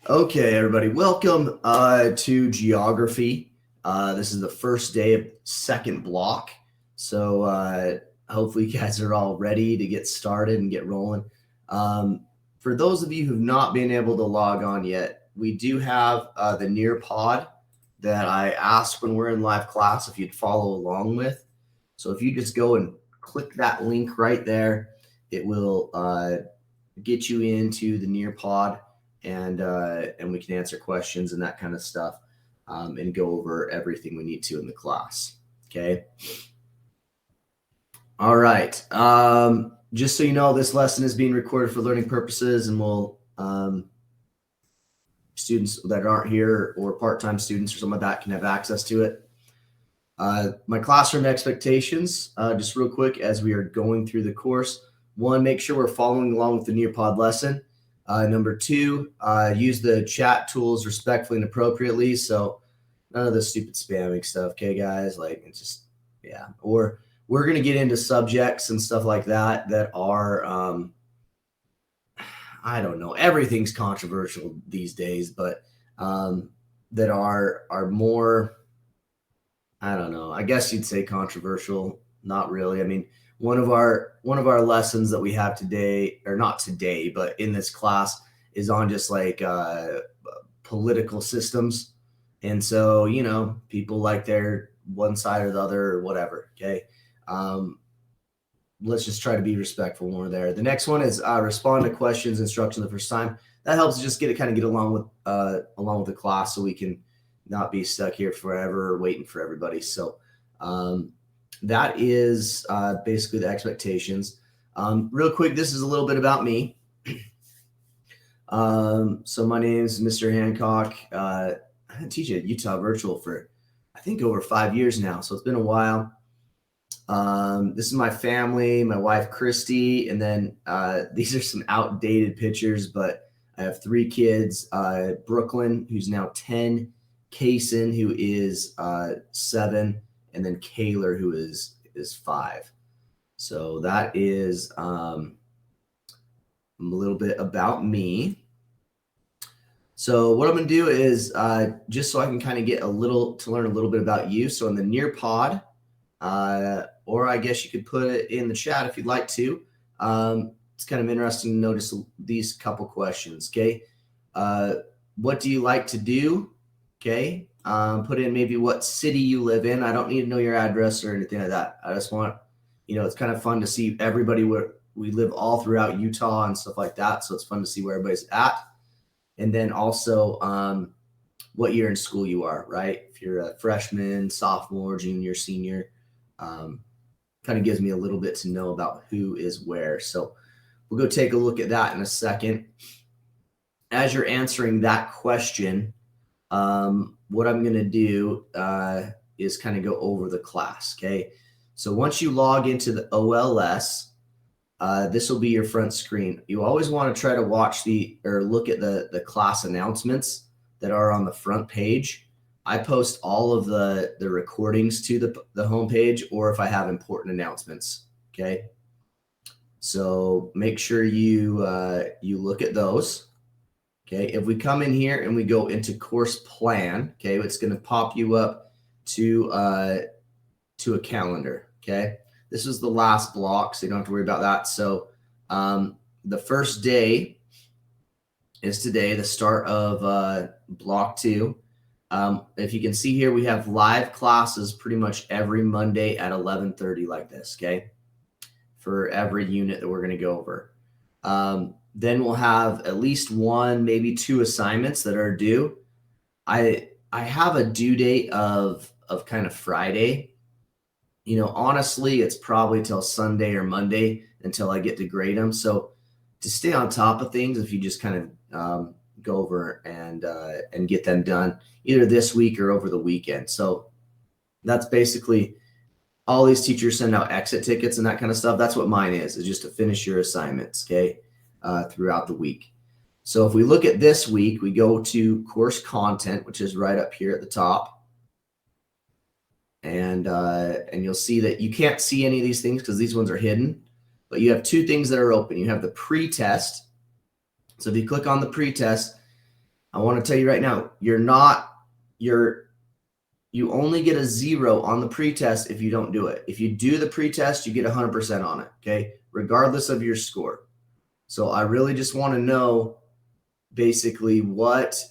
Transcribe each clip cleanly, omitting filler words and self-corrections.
Okay, everybody, welcome to geography. This is the first day of second block. So hopefully you guys are all ready to get started and get rolling. For those of you who've not been able to log on yet, we do have the Nearpod that I asked when we're in live class if you'd follow along with. So if you just go and click that link right there, it will get you into the Nearpod, and we can answer questions and that kind of stuff, and go over everything we need to in the class. Okay. All right. Just so you know, this lesson is being recorded for learning purposes, and will students that aren't here or part-time students or something like that can have access to it. My classroom expectations, just real quick as we are going through the course. One, make sure we're following along with the Nearpod lesson. Number two, use the chat tools respectfully and appropriately. So none of the stupid spamming stuff. Okay, guys, like it's just, yeah. Or we're going to get into subjects and stuff like that are, I don't know, everything's controversial these days, but that are more, I don't know, I guess you'd say controversial. Not really. I mean, one of our lessons that we have today, or not today, but in this class, is on just like political systems. And so, you know, people like their one side or the other or whatever. Okay. Let's just try to be respectful when we're there. The next one is respond to questions, instruction the first time. That helps just get along with the class, so we can not be stuck here forever waiting for everybody. So that is basically the expectations. Real quick, this is a little bit about me. So my name is Mr. Hancock. I teach at Utah Virtual for, I think, over 5 years now. So it's been a while. This is my family, my wife, Christy. And then these are some outdated pictures, but I have 3 kids, Brooklyn, who's now 10, Kaysen, who is 7, and then Kaylor, who is 5. So that is a little bit about me. So what I'm going to do is just so I can kind of get learn a little bit about you. So in the Nearpod, or I guess you could put it in the chat if you'd like to. It's kind of interesting to notice these couple questions. Okay. What do you like to do? Okay. Put in maybe what city you live in. I don't need to know your address or anything like that. I just want, it's kind of fun to see everybody where we live all throughout Utah and stuff like that. So it's fun to see where everybody's at. And then also what year in school you are, right? If you're a freshman, sophomore, junior, senior, kind of gives me a little bit to know about who is where. So we'll go take a look at that in a second. As you're answering that question, what I'm going to do is kind of go over the class. Okay. So once you log into the OLS, this will be your front screen. You always want to try to look at the class announcements that are on the front page. I post all of the recordings to the homepage, or if I have important announcements. Okay. So make sure you look at those. Okay. If we come in here and we go into course plan, okay, it's going to pop you up to a calendar. Okay. This is the last block, so you don't have to worry about that. So the first day is today, the start of block 2. If you can see here, we have live classes pretty much every Monday at 11:30 like this, okay, for every unit that we're going to go over. Then we'll have at least 1, maybe 2 assignments that are due. I have a due date of kind of Friday. Honestly, it's probably till Sunday or Monday until I get to grade them. So to stay on top of things, if you just kind of go over and get them done either this week or over the weekend. So that's basically all these teachers send out exit tickets and that kind of stuff. That's what mine is just to finish your assignments, okay, throughout the week. So if we look at this week, we go to course content, which is right up here at the top. And you'll see that you can't see any of these things because these ones are hidden, but you have 2 things that are open. You have the pre-test. So if you click on the pre-test, I want to tell you right now, you only get a 0 on the pretest if you don't do it. If you do the pretest, you get 100% on it, okay? Regardless of your score. So I really just want to know basically what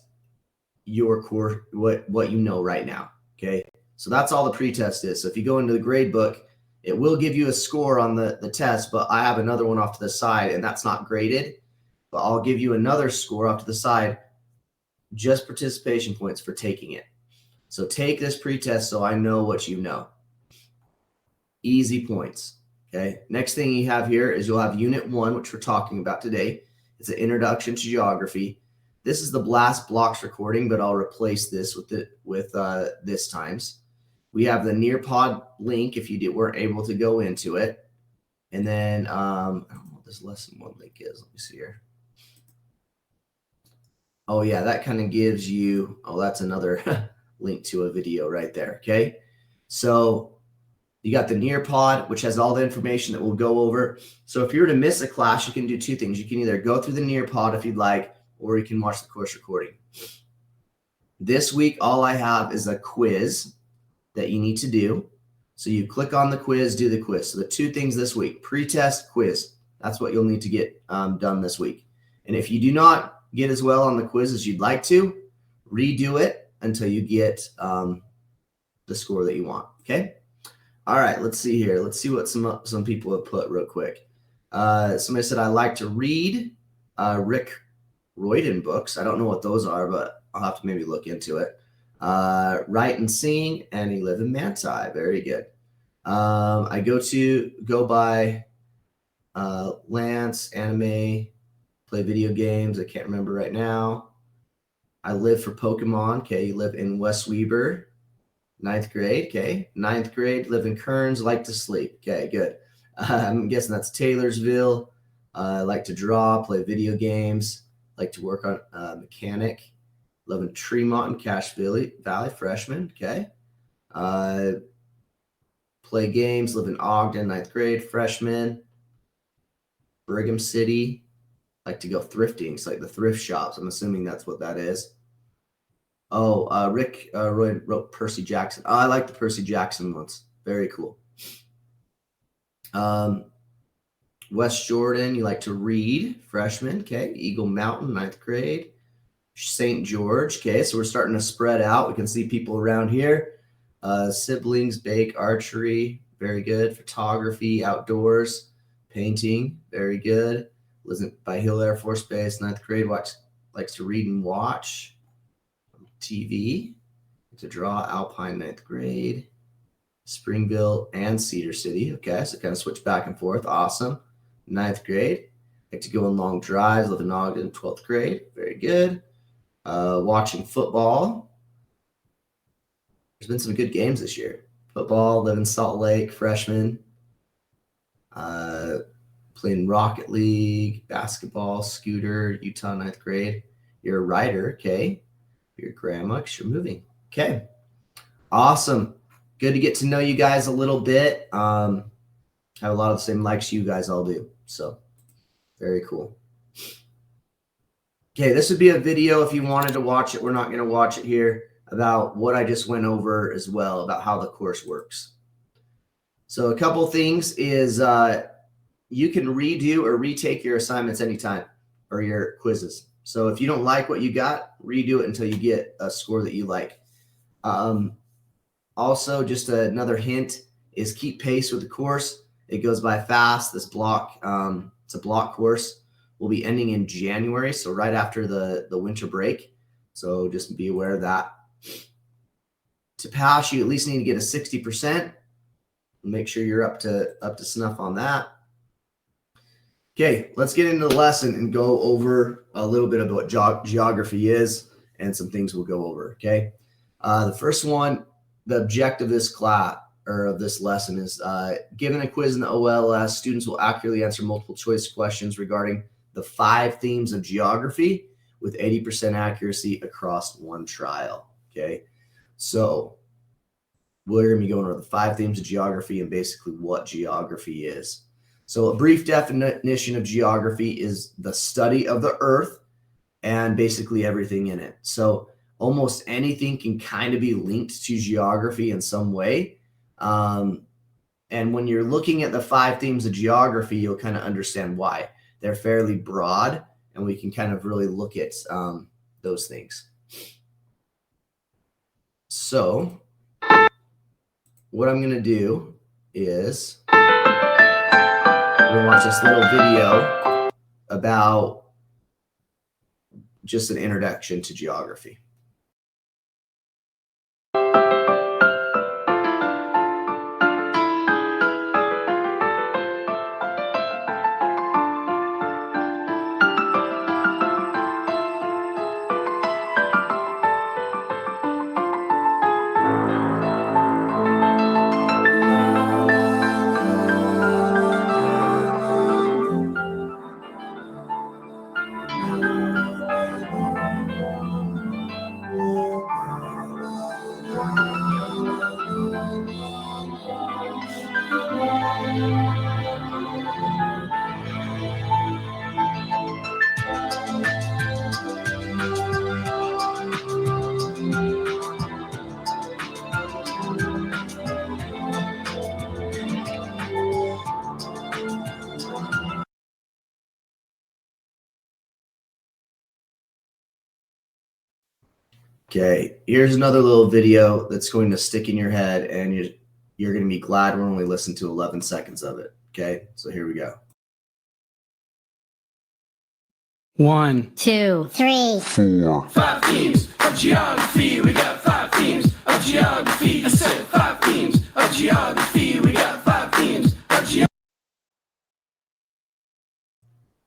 your core, what you know right now, okay? So that's all the pretest is. So if you go into the grade book, it will give you a score on the test, but I have another one off to the side, and that's not graded. But I'll give you another score off to the side, just participation points for taking it. So take this pretest so I know what you know. Easy points, okay? Next thing you have here is you'll have Unit 1, which we're talking about today. It's an introduction to geography. This is the Blast Blocks recording, but I'll replace this with this times. We have the Nearpod link if you weren't able to go into it. And then, I don't know what this lesson 1 link is. Let me see here. Oh, yeah, that kind of gives you, that's another link to a video right there, okay? So you got the Nearpod, which has all the information that we'll go over. So if you were to miss a class, you can do 2 things. You can either go through the Nearpod if you'd like, or you can watch the course recording. This week, all I have is a quiz that you need to do. So you click on the quiz, do the quiz. So the 2 things this week, pretest, quiz. That's what you'll need to get done this week. And if you do not get as well on the quiz as you'd like to, redo it until you get the score that you want, okay? All right, let's see here. Let's see what some people have put real quick. Somebody said, I like to read Rick Riordan books. I don't know what those are, but I'll have to maybe look into it. Write and sing, and he live in Manti. Very good. I go by Lance, anime, play video games. I can't remember right now. I live for Pokemon. Okay, you live in West Weber. 9th grade. Okay, 9th grade. Live in Kearns. Like to sleep. Okay, good. I'm guessing that's Taylorsville. Like to draw, play video games. Like to work on mechanic. Live in Tremont and Cache Valley. Freshman. Okay. Play games. Live in Ogden. 9th grade. Freshman. Brigham City. Like to go thrifting. It's like the thrift shops. I'm assuming that's what that is. Oh, Rick Roy wrote Percy Jackson. Oh, I like the Percy Jackson ones. Very cool. West Jordan, you like to read. Freshman. Okay. Eagle Mountain, 9th grade. St. George. Okay. So we're starting to spread out. We can see people around here. Siblings, bake, archery. Very good. Photography, outdoors, painting. Very good. Lives by Hill Air Force Base, 9th grade. Likes to read and watch TV. To draw, Alpine, 9th grade. Springville and Cedar City. Okay, so kind of switch back and forth. Awesome. 9th grade. Like to go on long drives. Live in Ogden, 12th grade. Very good. Watching football. There's been some good games this year. Football, live in Salt Lake, freshman. Playing Rocket League, basketball, scooter, Utah, 9th grade. You're a writer, okay. Your grandma, because you're moving. Okay. Awesome. Good to get to know you guys a little bit. Have a lot of the same likes you guys all do. So very cool. Okay, this would be a video if you wanted to watch it. We're not going to watch it here, about what I just went over as well, about how the course works. So a couple things is you can redo or retake your assignments anytime, or your quizzes. So if you don't like what you got, redo it until you get a score that you like. Also, just another hint is keep pace with the course. It goes by fast. This block, it's a block course. Will be ending in January, so right after the winter break. So just be aware of that. To pass, you at least need to get a 60%. Make sure you're up to snuff on that. Okay, let's get into the lesson and go over a little bit of what geography is and some things we'll go over, okay? The first one, the objective of this class or of this lesson is given a quiz in the OLS, students will accurately answer multiple choice questions regarding the 5 themes of geography with 80% accuracy across one trial, okay? So we're going to be going over the 5 themes of geography and basically what geography is. So a brief definition of geography is the study of the earth and basically everything in it. So almost anything can kind of be linked to geography in some way. And when you're looking at the 5 themes of geography, you'll kind of understand why. They're fairly broad, and we can kind of really look at those things. So what I'm going to do is we're going to watch this little video about just an introduction to geography. Okay, here's another little video that's going to stick in your head, and you're going to be glad we're only listening to 11 seconds of it. Okay, so here we go. 1, 2, 3, 4. 5 themes of geography. We got 5 themes of geography. I said 5 themes of geography. We got 5 themes of geography.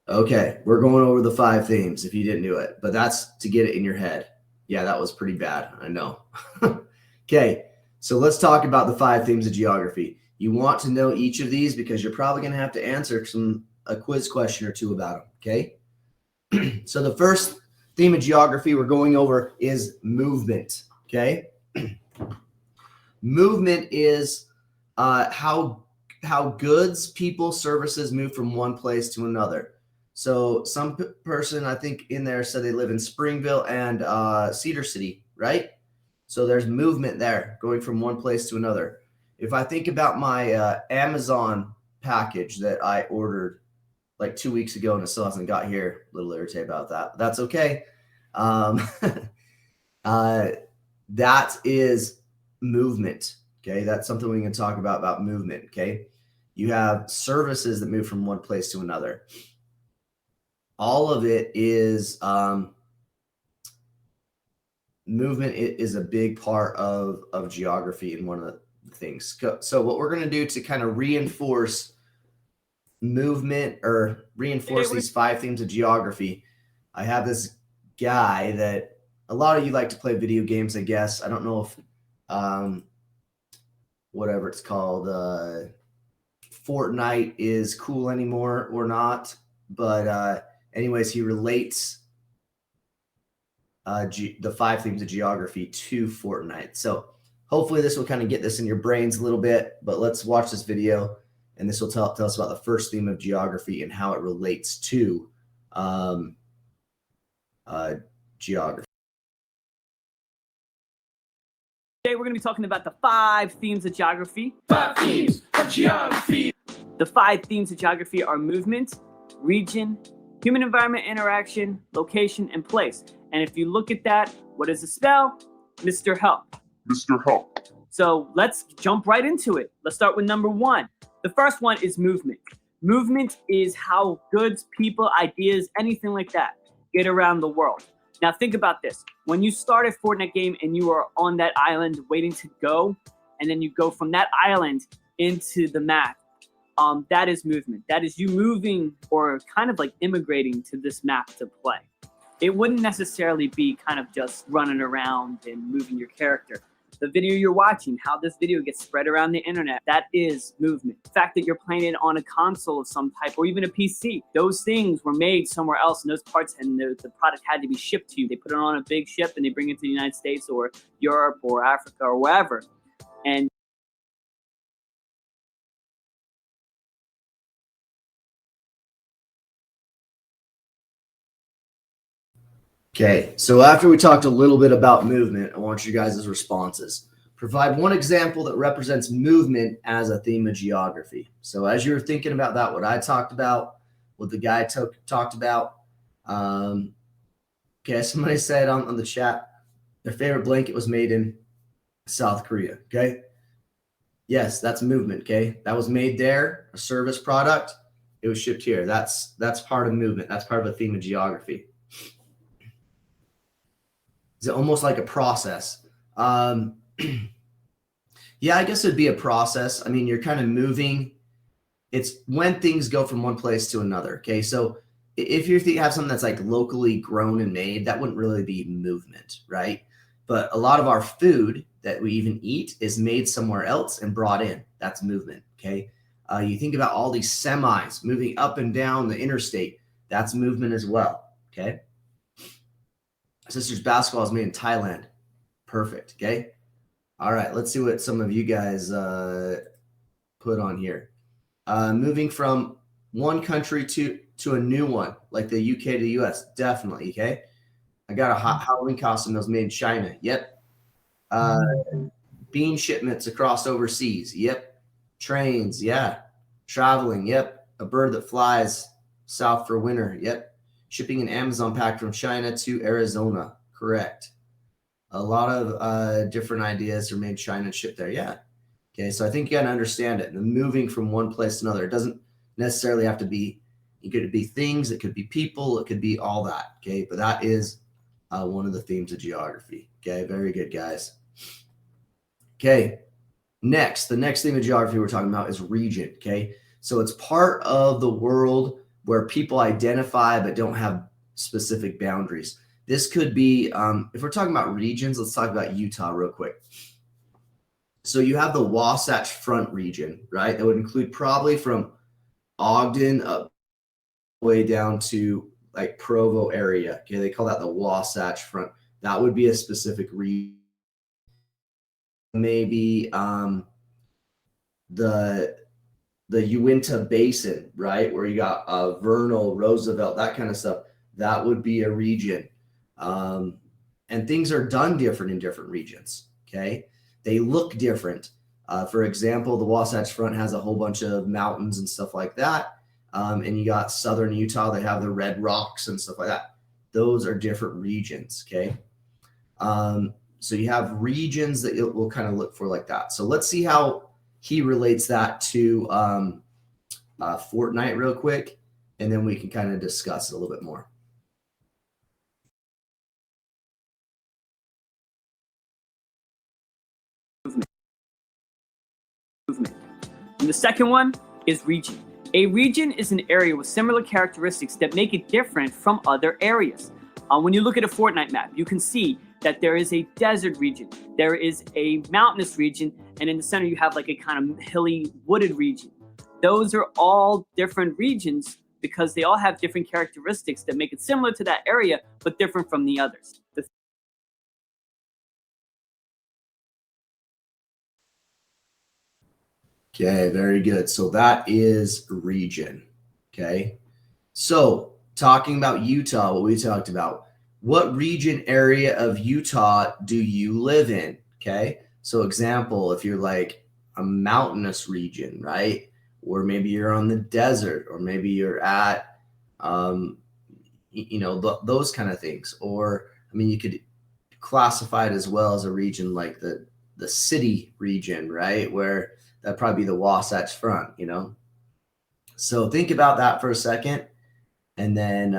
Okay, we're going over the 5 themes if you didn't do it, but that's to get it in your head. Yeah, that was pretty bad, I know. Okay, so let's talk about the 5 themes of geography. You want to know each of these because you're probably going to have to answer a quiz question or two about them, okay? So the first theme of geography we're going over is movement, okay? Movement is how goods, people, services move from one place to another. So some person, I think in there, said they live in Springville and Cedar City, right? So there's movement there going from one place to another. If I think about my Amazon package that I ordered like 2 weeks ago and it still hasn't got here, a little irritated about that. But that's okay. That is movement. Okay, that's something we can talk about movement. Okay, you have services that move from one place to another. All of it is movement. It is a big part of geography and one of the things. So what we're going to do to kind of reinforce movement or reinforce these 5 themes of geography, I have this guy that a lot of you like to play video games, I guess. I don't know if whatever it's called, Fortnite is cool anymore or not, but anyways, he relates the 5 themes of geography to Fortnite. So hopefully this will kind of get this in your brains a little bit, but let's watch this video, and this will tell us about the first theme of geography and how it relates to geography. Today we're going to be talking about the 5 themes of geography. 5 themes of geography. The 5 themes of geography are movement, region, human-environment interaction, location, and place. And if you look at that, what does it spell? Mr. Help. Mr. Help. So let's jump right into it. Let's start with number 1. The first one is movement. Movement is how goods, people, ideas, anything like that get around the world. Now think about this. When you start a Fortnite game and you are on that island waiting to go, and then you go from that island into the map, that is movement. That is you moving or kind of like immigrating to this map to play. It wouldn't necessarily be kind of just running around and moving your character. The video you're watching, how this video gets spread around the internet, that is movement. The fact that you're playing it on a console of some type or even a PC, those things were made somewhere else, and those parts and the product had to be shipped to you. They put it on a big ship and they bring it to the United States or Europe or Africa or wherever. And Okay, so after we talked a little bit about movement, I want you guys' responses. Provide one example that represents movement as a theme of geography. So as you're thinking about that, what I talked about, what the guy talked about, okay, somebody said on the chat, their favorite blanket was made in South Korea, okay? Yes, that's movement, okay? That was made there, a service product, it was shipped here. That's part of movement. That's part of a theme of geography. Is it almost like a process? Yeah, I guess it'd be a process. I mean, you're kind of moving. It's when things go from one place to another. Okay, so if you have something that's like locally grown and made, that wouldn't really be movement, right? But a lot of our food that we even eat is made somewhere else and brought in. That's movement. Okay, you think about all these semis moving up and down the interstate. That's movement as well. Okay. Sisters basketball is made in Thailand. Perfect. Okay. All right. Let's see what some of you guys put on here. Moving from one country to a new one, like the UK to the US. Definitely. Okay. I got a Halloween costume that was made in China. Yep. Bean shipments across overseas. Yep. Trains. Yeah. Traveling. Yep. A bird that flies south for winter. Yep. Shipping an Amazon pack from China to Arizona. Correct. A lot of different ideas are made in China and shipped there. Yeah. Okay. So I think you got to understand it. And moving from one place to another, it doesn't necessarily have to be, it could be things, it could be people, it could be all that. Okay. But that is one of the themes of geography. Okay. Very good, guys. Okay. Next, the next theme of geography we're talking about is region. Okay. So it's part of the world where people identify but don't have specific boundaries. This could be, if we're talking about regions, let's talk about Utah real quick. So you have the Wasatch Front region, right? That would include probably from Ogden up way down to like Provo area. Okay, they call that the Wasatch Front. That would be a specific region. Maybe the Uinta Basin, right? Where you got Vernal, Roosevelt, that kind of stuff. That would be a region. And things are done different in different regions, okay? They look different. For example, the Wasatch Front has a whole bunch of mountains and stuff like that. And you got southern Utah, they have the red rocks and stuff like that. Those are different regions, okay? So you have regions that it will kind of look for like that. So let's see how he relates that to Fortnite real quick, and then we can kind of discuss it a little bit more. Movement. And the second one is region. A region is an area with similar characteristics that make it different from other areas. When you look at a Fortnite map, you can see that there is a desert region, there is a mountainous region, and in the center you have like a kind of hilly, wooded region. Those are all different regions because they all have different characteristics that make it similar to that area, but different from the others. Okay, very good. So that is region. Okay. So talking about Utah, what we talked about, what region area of Utah do you live in? Okay. So example, if you're like a mountainous region, right? Or maybe you're on the desert, or maybe you're at, those kind of things. Or, I mean, you could classify it as well as a region like the city region, right? Where that'd probably be the Wasatch Front, you know? So think about that for a second. And then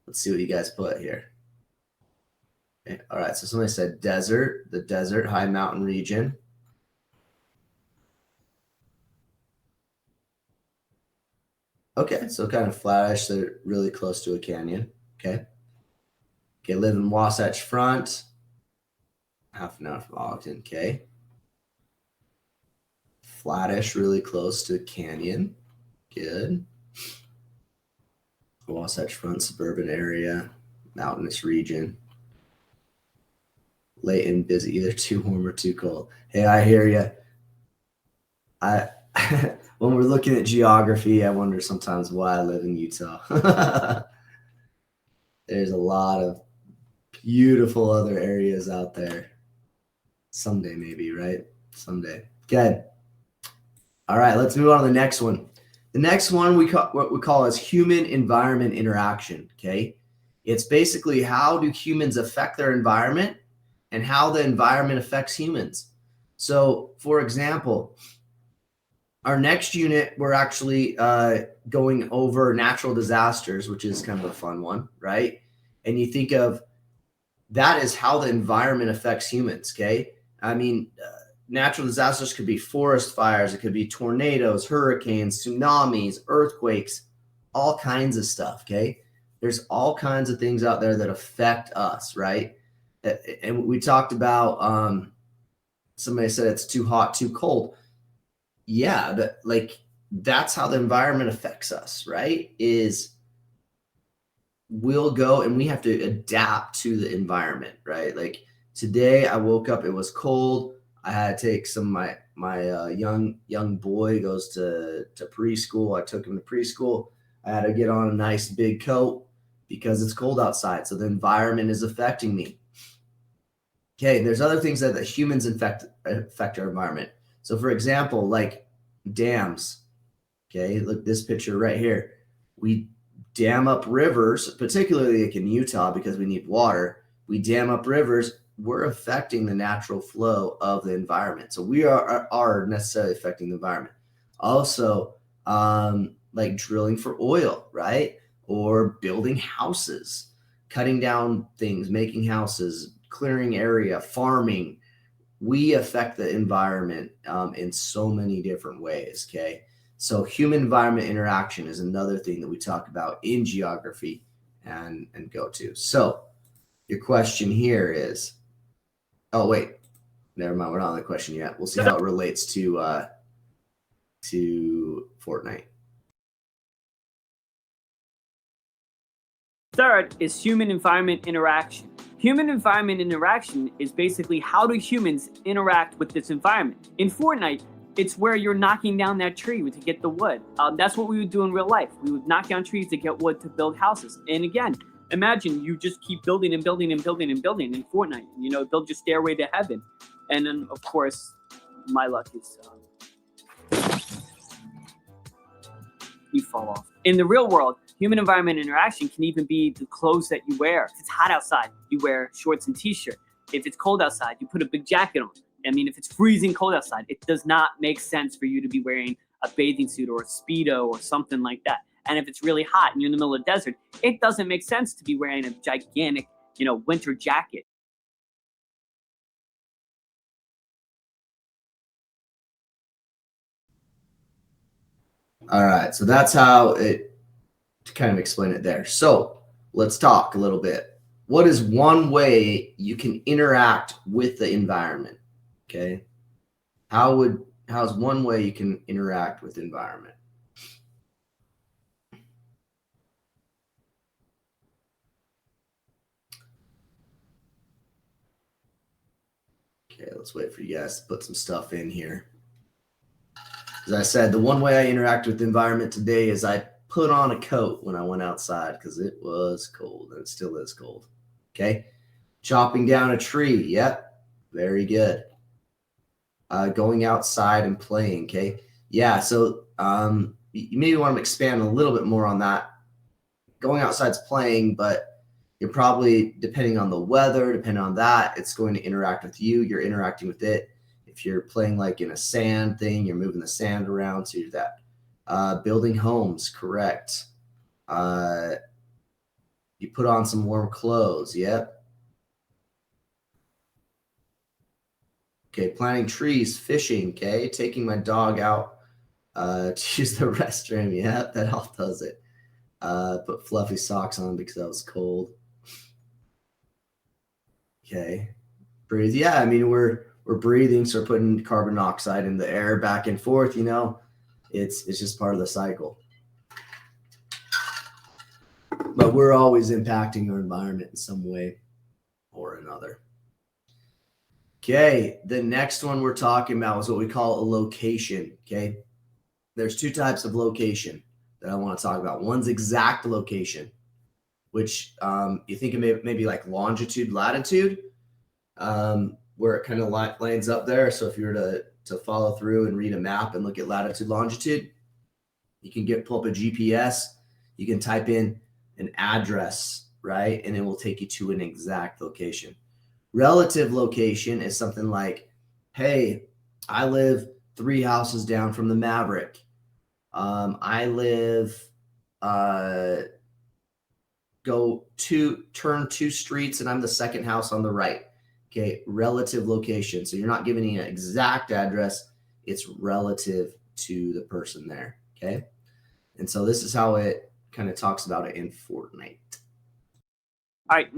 let's see what you guys put here. Okay. All right. So somebody said desert, the desert, high mountain region. Okay. So kind of flattish. They're really close to a canyon. Okay. Okay. Live in Wasatch Front. Half an hour from Ogden. Okay. Flattish, really close to a canyon. Good. Wasatch Front, suburban area, mountainous region. Late and busy, either too warm or too cold. Hey, I hear you. When we're looking at geography, I wonder sometimes why I live in Utah. There's a lot of beautiful other areas out there. Someday, maybe, right? Someday. Okay. All right, let's move on to the next one. The next one what we call as human environment interaction. Okay. It's basically how do humans affect their environment and how the environment affects humans. So, for example, our next unit, we're actually going over natural disasters, which is kind of a fun one, right? And you think of that as how the environment affects humans, okay? I mean, natural disasters could be forest fires, it could be tornadoes, hurricanes, tsunamis, earthquakes, all kinds of stuff, okay? There's all kinds of things out there that affect us, right? And we talked about, somebody said it's too hot, too cold. Yeah, that's how the environment affects us, right? Is we'll go and we have to adapt to the environment, right? Like today I woke up, it was cold. I had to take some my young boy goes to preschool. I took him to preschool. I had to get on a nice big coat because it's cold outside. So the environment is affecting me. Okay, there's other things that the humans affect our environment. So for example, like dams. Okay, look this picture right here. We dam up rivers, particularly like in Utah because we need water. We dam up rivers. We're affecting the natural flow of the environment. So we are necessarily affecting the environment. Also, like drilling for oil, right? Or building houses, cutting down things, making houses, clearing area, farming. We affect the environment in so many different ways, okay? So human environment interaction is another thing that we talk about in geography and go to. So your question here is, oh wait, never mind. We're not on the question yet. We'll see how it relates to Fortnite. Third is human environment interaction. Human environment interaction is basically how do humans interact with this environment. In Fortnite, it's where you're knocking down that tree to get the wood. That's what we would do in real life. We would knock down trees to get wood to build houses. And again, imagine you just keep building and building and building and building in Fortnite. You know, build your stairway to heaven. And then, of course, my luck is you fall off. In the real world, human environment interaction can even be the clothes that you wear. If it's hot outside, you wear shorts and t-shirt. If it's cold outside, you put a big jacket on. I mean, if it's freezing cold outside, it does not make sense for you to be wearing a bathing suit or a Speedo or something like that. And if it's really hot and you're in the middle of the desert, it doesn't make sense to be wearing a gigantic, winter jacket. All right, so that's how to kind of explain it there. So let's talk a little bit. What is one way you can interact with the environment? Okay, how's one way you can interact with the environment? Okay, let's wait for you guys to put some stuff in here. As I said, the one way I interact with the environment today is I put on a coat when I went outside because it was cold and it still is cold. Okay. Chopping down a tree. Yep. Very good. Going outside and playing. Okay. Yeah. So you maybe want to expand a little bit more on that. Going outside's playing, but you're probably, depending on the weather, depending on that, it's going to interact with you. You're interacting with it. If you're playing like in a sand thing, you're moving the sand around, so you're that. Building homes, correct. You put on some warm clothes, yep. Okay, planting trees, fishing, okay. Taking my dog out to use the restroom, yep, that all does it. Put fluffy socks on because I was cold. Okay, breathe. Yeah, I mean, we're breathing, so we're putting carbon dioxide in the air back and forth, it's just part of the cycle. But we're always impacting our environment in some way or another. Okay, the next one we're talking about is what we call a location, okay? There's two types of location that I want to talk about. One's exact location. which you think of maybe like longitude, latitude, where it kind of lines up there. So if you were to follow through and read a map and look at latitude, longitude, you can pull up a GPS. You can type in an address, right? And it will take you to an exact location. Relative location is something like, hey, I live 3 houses down from the Maverick. I live, turn 2 streets and I'm the second house on the right. Okay, relative location. So you're not giving an exact address, it's relative to the person there. Okay. And so this is how it kind of talks about it in Fortnite. All right.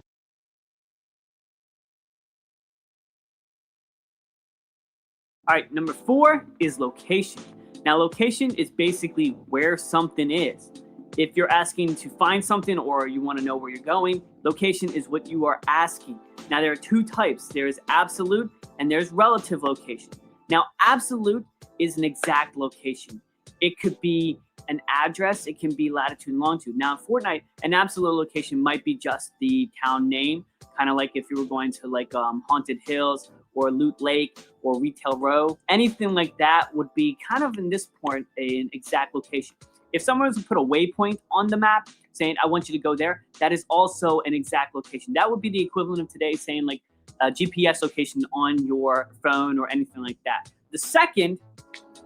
All right, number 4 is location. Now, location is basically where something is. If you're asking to find something or you want to know where you're going, location is what you are asking. Now, there are 2 types. There's absolute and there's relative location. Now, absolute is an exact location. It could be an address, it can be latitude and longitude. Now, in Fortnite, an absolute location might be just the town name, kind of like if you were going to like Haunted Hills or Loot Lake or Retail Row. Anything like that would be kind of, in this point, an exact location. If someone was to put a waypoint on the map saying, I want you to go there, that is also an exact location. That would be the equivalent of today saying like a GPS location on your phone or anything like that. The second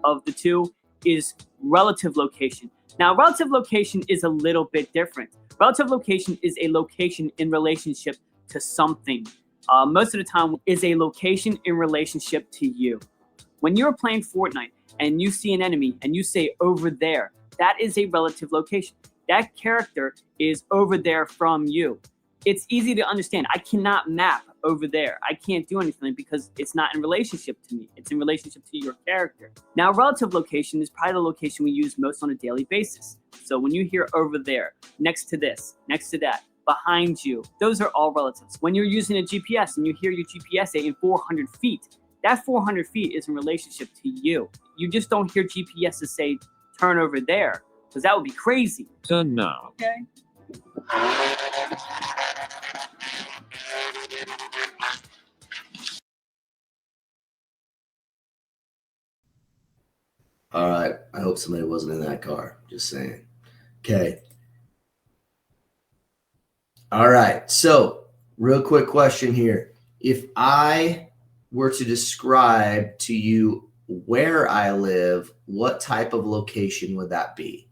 of the 2 is relative location. Now, relative location is a little bit different. Relative location is a location in relationship to something. Most of the time is a location in relationship to you. When you're playing Fortnite and you see an enemy and you say over there, that is a relative location. That character is over there from you. It's easy to understand. I cannot map over there. I can't do anything because it's not in relationship to me. It's in relationship to your character. Now, relative location is probably the location we use most on a daily basis. So when you hear over there, next to this, next to that, behind you, those are all relatives. When you're using a GPS and you hear your GPS say in 400 feet, that 400 feet is in relationship to you. You just don't hear GPSs say turn over there, because that would be crazy. So no. Okay. All right. I hope somebody wasn't in that car. Just saying. Okay. All right. So, real quick question here. If I were to describe to you where I live, what type of location would that be?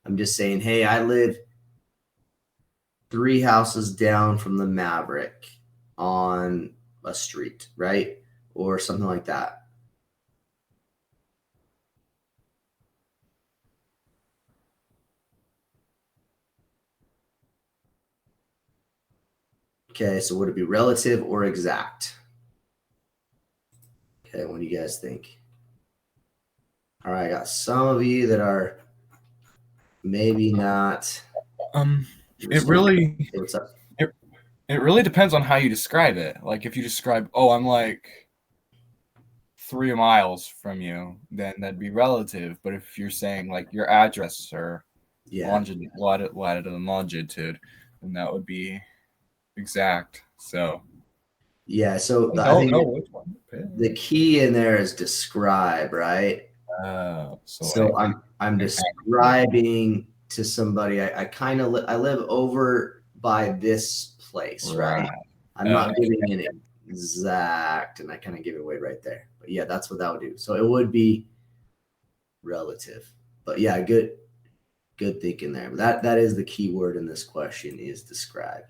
I'm just saying, hey, I live 3 houses down from the Maverick on a street, right? Or something like that. Okay, so would it be relative or exact? Okay, what do you guys think? All right, I got some of you that are maybe not. It really Hey, what's up? it really depends on how you describe it. Like if you describe, oh, I'm like 3 miles from you, then that'd be relative. But if you're saying like your address or latitude and longitude, then that would be exact. So yeah, so I I don't think know which one. the key in there is describe, right? So I'm describing to somebody. I kind of I live over by this place, right? I'm not giving an exact, and I kind of give it away right there. But yeah, that's what that would do. So it would be relative. But yeah, good thinking there. But that is the key word in this question is describe.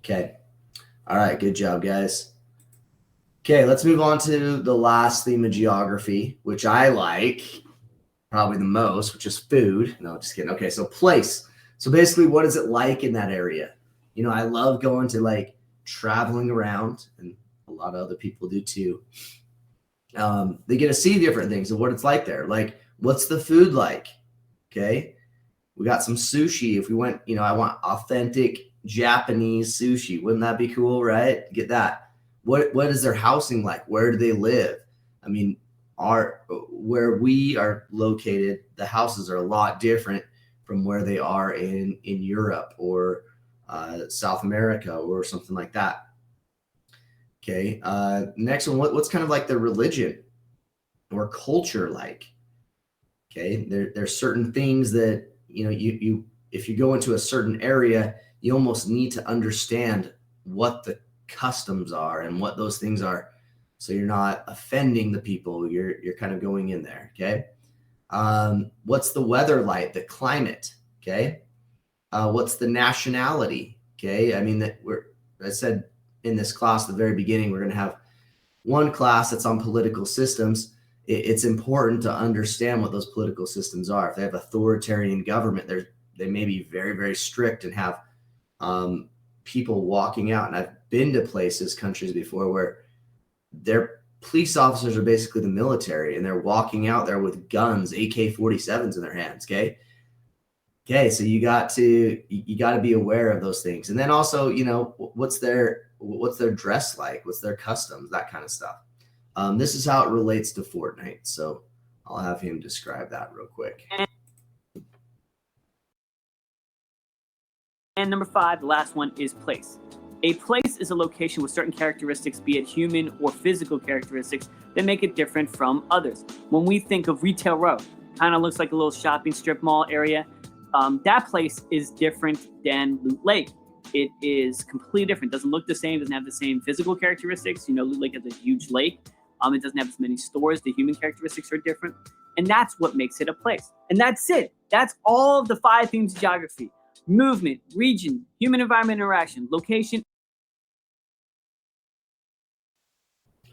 Okay. All right. Good job, guys. Okay, let's move on to the last theme of geography, which I like probably the most, which is food. No, just kidding. Okay, so place. So basically, what is it like in that area? You know, I love going to like traveling around, and a lot of other people do too. They get to see different things and what it's like there. Like, what's the food like? Okay, we got some sushi. If we went, you know, I want authentic Japanese sushi. Wouldn't that be cool, right? Get that. What is their housing like? Where do they live? I mean, where we are located, the houses are a lot different from where they are in Europe or South America or something like that. Okay. Next one, what's kind of like the religion or culture like? Okay. There's certain things that, you if you go into a certain area, you almost need to understand what the customs are and what those things are. So you're not offending the people. You're kind of going in there. Okay. What's the weather like? The climate. Okay. What's the nationality? Okay. I mean, I said in this class at the very beginning, we're going to have one class that's on political systems. It's important to understand what those political systems are. If they have authoritarian government, they may be very, very strict and have people walking out. And I've been to countries before where their police officers are basically the military, and they're walking out there with guns, AK-47s in their hands. Okay, so you got to be aware of those things. And then also, what's their dress like? What's their customs? That kind of stuff. This is how it relates to Fortnite. So I'll have him describe that real quick. And number 5, the last one, is place. A place is a location with certain characteristics, be it human or physical characteristics, that make it different from others. When we think of Retail Row, kind of looks like a little shopping strip mall area. That place is different than Loot Lake. It is completely different. Doesn't look the same, doesn't have the same physical characteristics. Loot Lake has a huge lake. It doesn't have as many stores. The human characteristics are different. And that's what makes it a place. And that's it. That's all of the 5 themes of geography: movement, region, human environment interaction, location.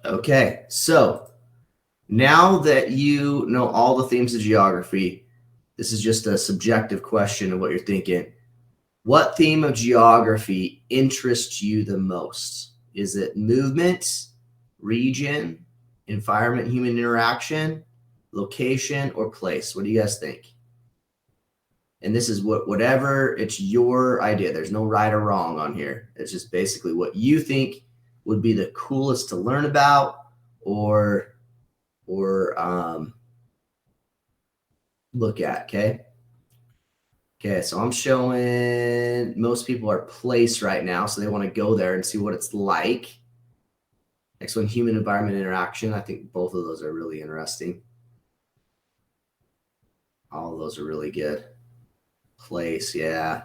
Okay, so now that you know all the themes of geography, this is just a subjective question of what you're thinking. What theme of geography interests you the most? Is it movement, region, environment, human interaction, location, or place? What do you guys think? And this is whatever, it's your idea. There's no right or wrong on here. It's just basically what you think would be the coolest to learn about or look at. Okay, so I'm showing most people are place right now, so they want to go there and see what it's like. Next one, human environment interaction. I think both of those are really interesting. All of those are really good. Place, yeah.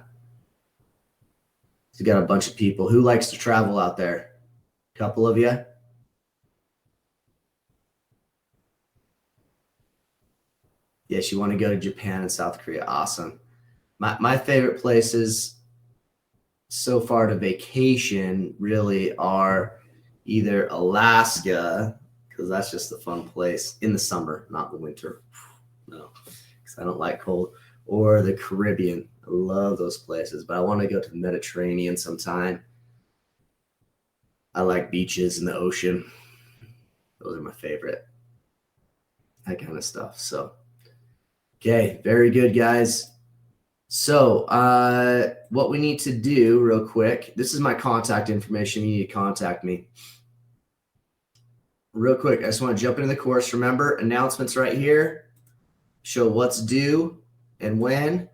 You got a bunch of people. Who likes to travel out there? A couple of you? Yes, you want to go to Japan and South Korea. Awesome. My favorite places so far to vacation really are either Alaska, because that's just a fun place in the summer, not the winter. No, because I don't like cold. Or the Caribbean. I love those places, but I want to go to the Mediterranean sometime. I like beaches and the ocean. Those are my favorite. That kind of stuff. So, okay, very good, guys. So what we need to do real quick, this is my contact information. You need to contact me. Real quick, I just want to jump into the course. Remember, announcements right here. Show what's due and when.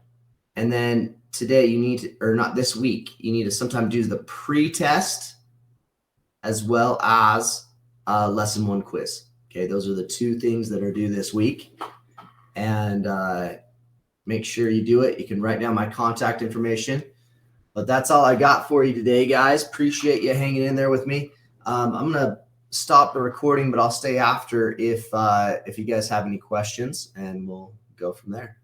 And then today you need to, or not this week, you need to sometime do the pre-test as well as lesson 1 quiz. Okay, those are the 2 things that are due this week. And make sure you do it. You can write down my contact information. But that's all I got for you today, guys. Appreciate you hanging in there with me. I'm going to stop the recording, but I'll stay after if you guys have any questions, and we'll go from there.